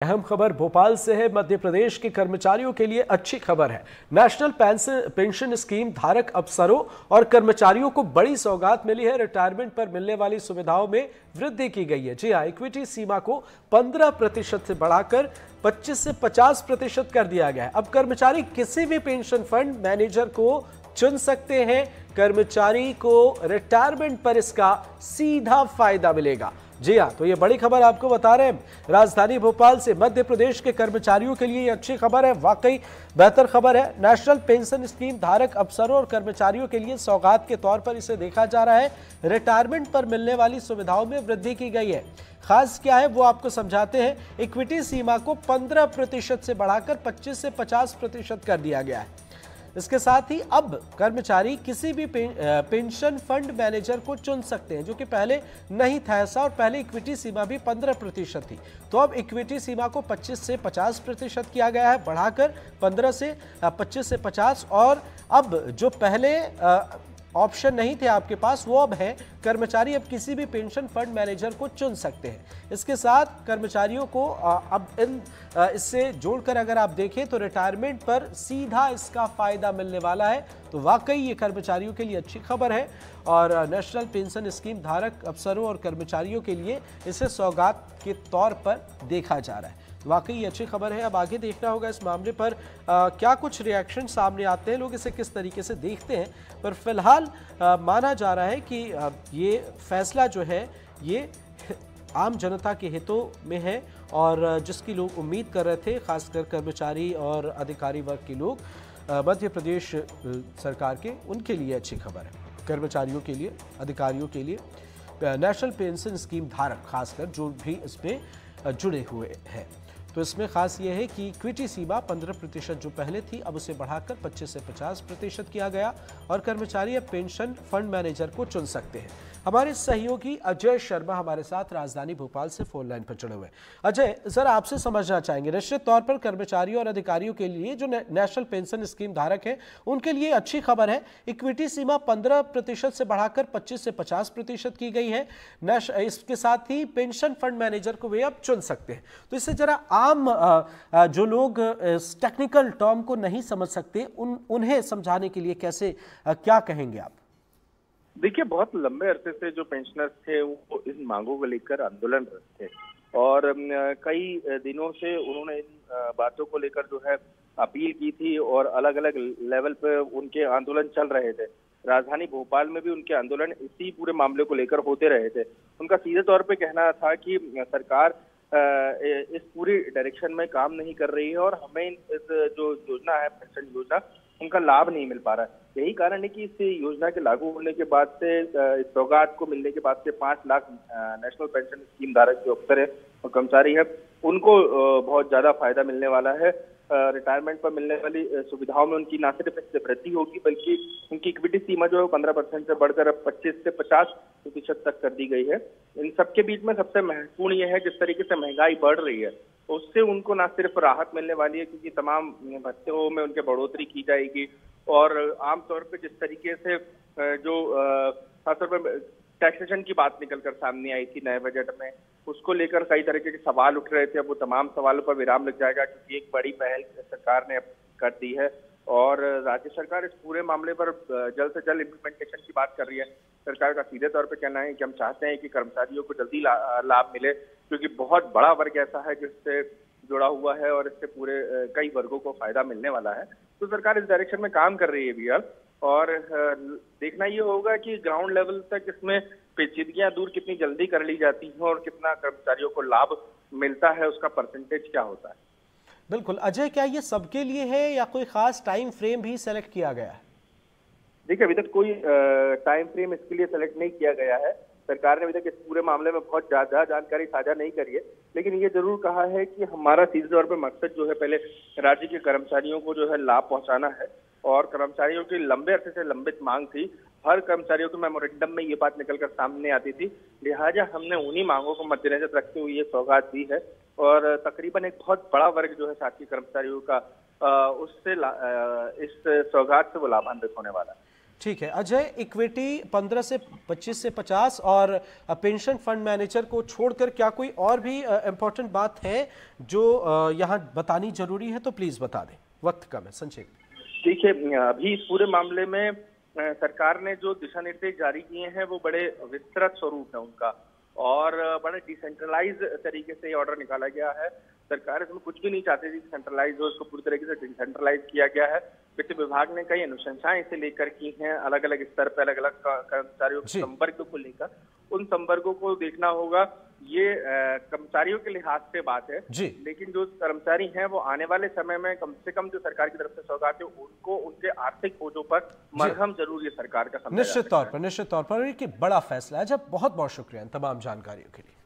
अहम खबर भोपाल से है। मध्य प्रदेश के कर्मचारियों के लिए अच्छी खबर है। नेशनल पेंशन स्कीम धारक अफसरों और कर्मचारियों को बड़ी सौगात मिली है। रिटायरमेंट पर मिलने वाली सुविधाओं में वृद्धि की गई है। जी हां, इक्विटी सीमा को 15% से बढ़ाकर 25 से 50% कर दिया गया है। अब कर्मचारी किसी भी पेंशन फंड मैनेजर को चुन सकते हैं। कर्मचारी को रिटायरमेंट पर इसका सीधा फायदा मिलेगा। जी हाँ, तो ये बड़ी खबर आपको बता रहे हैं। राजधानी भोपाल से मध्य प्रदेश के कर्मचारियों के लिए ये अच्छी खबर है, वाकई बेहतर खबर है। नेशनल पेंशन स्कीम धारक अफसरों और कर्मचारियों के लिए सौगात के तौर पर इसे देखा जा रहा है। रिटायरमेंट पर मिलने वाली सुविधाओं में वृद्धि की गई है। खास क्या है वो आपको समझाते हैं। इक्विटी सीमा को 15% से बढ़ाकर 25 से 50% कर दिया गया है। इसके साथ ही अब कर्मचारी किसी भी पेंशन फंड मैनेजर को चुन सकते हैं, जो कि पहले नहीं था ऐसा। और पहले इक्विटी सीमा भी 15% थी, तो अब इक्विटी सीमा को 25 से 50% किया गया है, बढ़ाकर 15 से 25 से 50। और अब जो पहले ऑप्शन नहीं थे आपके पास, वो अब है। कर्मचारी अब किसी भी पेंशन फंड मैनेजर को चुन सकते हैं। इसके साथ कर्मचारियों को अब इससे जोड़कर अगर आप देखें तो रिटायरमेंट पर सीधा इसका फायदा मिलने वाला है। तो वाकई ये कर्मचारियों के लिए अच्छी खबर है और नेशनल पेंशन स्कीम धारक अफसरों और कर्मचारियों के लिए इसे सौगात के तौर पर देखा जा रहा है। वाकई ये अच्छी खबर है। अब आगे देखना होगा इस मामले पर क्या कुछ रिएक्शन सामने आते हैं, लोग इसे किस तरीके से देखते हैं। पर फिलहाल माना जा रहा है कि ये फैसला जो है ये आम जनता के हितों में है और जिसकी लोग उम्मीद कर रहे थे, खासकर कर्मचारी और अधिकारी वर्ग के लोग, मध्य प्रदेश सरकार के, उनके लिए अच्छी खबर है। कर्मचारियों के लिए, अधिकारियों के लिए, नेशनल पेंशन स्कीम धारक खासकर जो भी इसमें जुड़े हुए हैं। तो इसमें खास ये है कि इक्विटी सीमा 15% जो पहले थी, अब उसे बढ़ाकर 25 से 50% किया गया और कर्मचारी अब पेंशन फंड मैनेजर को चुन सकते हैं। हमारे सहयोगी अजय शर्मा हमारे साथ राजधानी भोपाल से फोन लाइन पर जुड़े हुए। अजय, जरा आपसे समझना चाहेंगे, निश्चित तौर पर कर्मचारियों और अधिकारियों के लिए जो नेशनल पेंशन स्कीम धारक है उनके लिए अच्छी खबर है। इक्विटी सीमा 15% से बढ़ाकर 25 से 50% की गई है। इसके साथ ही पेंशन फंड मैनेजर को वे अब चुन सकते हैं। तो इससे जरा आम जो लोग इस टेक्निकल टर्म को नहीं समझ सकते उन्हें समझाने के लिए कैसे क्या कहेंगे आप? देखिए, बहुत लंबे अरसे से जो पेंशनर्स थे वो इन मांगों को लेकर आंदोलनरत थे और कई दिनों से उन्होंने इन बातों को लेकर जो है अपील की थी और अलग अलग लेवल पे उनके आंदोलन चल रहे थे। राजधानी भोपाल में भी उनके आंदोलन इसी पूरे मामले को लेकर होते रहे थे। उनका सीधे तौर पे कहना था कि सरकार इस पूरी डायरेक्शन में काम नहीं कर रही है और हमें इस जो योजना है, पेंशन योजना, उनका लाभ नहीं मिल पा रहा है। यही कारण है कि इस योजना के लागू होने के बाद से, इस सौगात को मिलने के बाद से 5 लाख नेशनल पेंशन स्कीम धारक जो अफसर है और कर्मचारी है, उनको बहुत ज्यादा फायदा मिलने वाला है। रिटायरमेंट पर मिलने वाली सुविधाओं में उनकी न सिर्फ इससे वृद्धि होगी, बल्कि उनकी इक्विटी सीमा जो है 15% से बढ़कर अब 25 से 50% तक कर दी गई है। इन सबके बीच में सबसे महत्वपूर्ण यह है, जिस तरीके से महंगाई बढ़ रही है उससे उनको न सिर्फ राहत मिलने वाली है, क्योंकि तमाम भत्तों में उनके बढ़ोतरी की जाएगी और आमतौर पर जिस तरीके से जो खासतौर पर टैक्सेशन की बात निकलकर सामने आई थी नए बजट में, उसको लेकर कई तरीके के सवाल उठ रहे थे। अब वो तमाम सवालों पर विराम लग जाएगा, क्योंकि एक बड़ी पहल सरकार ने कर दी है और राज्य सरकार इस पूरे मामले पर जल्द से जल्द इम्प्लीमेंटेशन की बात कर रही है। सरकार का सीधे तौर पे कहना है कि हम चाहते हैं कि कर्मचारियों को जल्दी लाभ मिले, क्योंकि बहुत बड़ा वर्ग ऐसा है जिससे जुड़ा हुआ है और इससे पूरे कई वर्गों को फायदा मिलने वाला है। तो सरकार इस डायरेक्शन में काम कर रही है भैया, और देखना ये होगा कि ग्राउंड लेवल तक इसमें पेचीदगियां दूर कितनी जल्दी कर ली जाती हैं और कितना कर्मचारियों को लाभ मिलता है, उसका परसेंटेज क्या होता है। बिल्कुल अजय, क्या ये सबके लिए है या कोई खास टाइम फ्रेम भी सेलेक्ट किया गया है? देखिए, अभी तक कोई टाइम फ्रेम इसके लिए सेलेक्ट नहीं किया गया है। सरकार ने अभी तक इस पूरे मामले में बहुत ज्यादा जानकारी साझा नहीं करी है, लेकिन ये जरूर कहा है कि हमारा सीधे तौर पर मकसद जो है, पहले राज्य के कर्मचारियों को जो है लाभ पहुंचाना है और कर्मचारियों की लंबे अरसे से लंबित मांग थी। हर कर्मचारियों के मेमोरेंडम में ये बात निकलकर सामने आती थी, लिहाजा हमने उन्हीं मांगों को मद्देनजर रखते हुए ये सौगात दी है और तकरीबन एक बहुत बड़ा वर्ग जो है साथी कर्मचारियों का उससे इस सौगात से वो लाभान्वित होने वाला है। ठीक है अजय, इक्विटी 15 से 25 से 50 और पेंशन फंड मैनेजर को छोड़कर क्या कोई और भी इम्पोर्टेंट बात है जो यहाँ बतानी जरूरी है तो प्लीज बता दें, वक्त कम है, संक्षेप। देखिए, अभी इस पूरे मामले में सरकार ने जो दिशा निर्देश जारी किए हैं वो बड़े विस्तृत स्वरूप है उनका, और बड़े डिसेंट्रलाइज तरीके से ये ऑर्डर निकाला गया है। सरकार इसमें कुछ भी नहीं चाहती थी सेंट्रलाइज हो, इसको पूरी तरीके से डिसेंट्रलाइज किया गया है। वित्त विभाग ने कई अनुशंसाएं इसे लेकर की हैं, अलग अलग स्तर पर अलग अलग कर्मचारियों के संवर्ग को लेकर। उन संवर्गों को देखना होगा, ये कर्मचारियों के लिहाज से बात है जी। लेकिन जो कर्मचारी हैं वो आने वाले समय में कम से कम जो सरकार की तरफ से सौगात है उनको उनके आर्थिक बोझों पर मरहम जरूर ये सरकार का निश्चित तौर पर, निश्चित तौर पर। ये बड़ा फैसला है। जब बहुत बहुत शुक्रिया इन तमाम जानकारियों के लिए।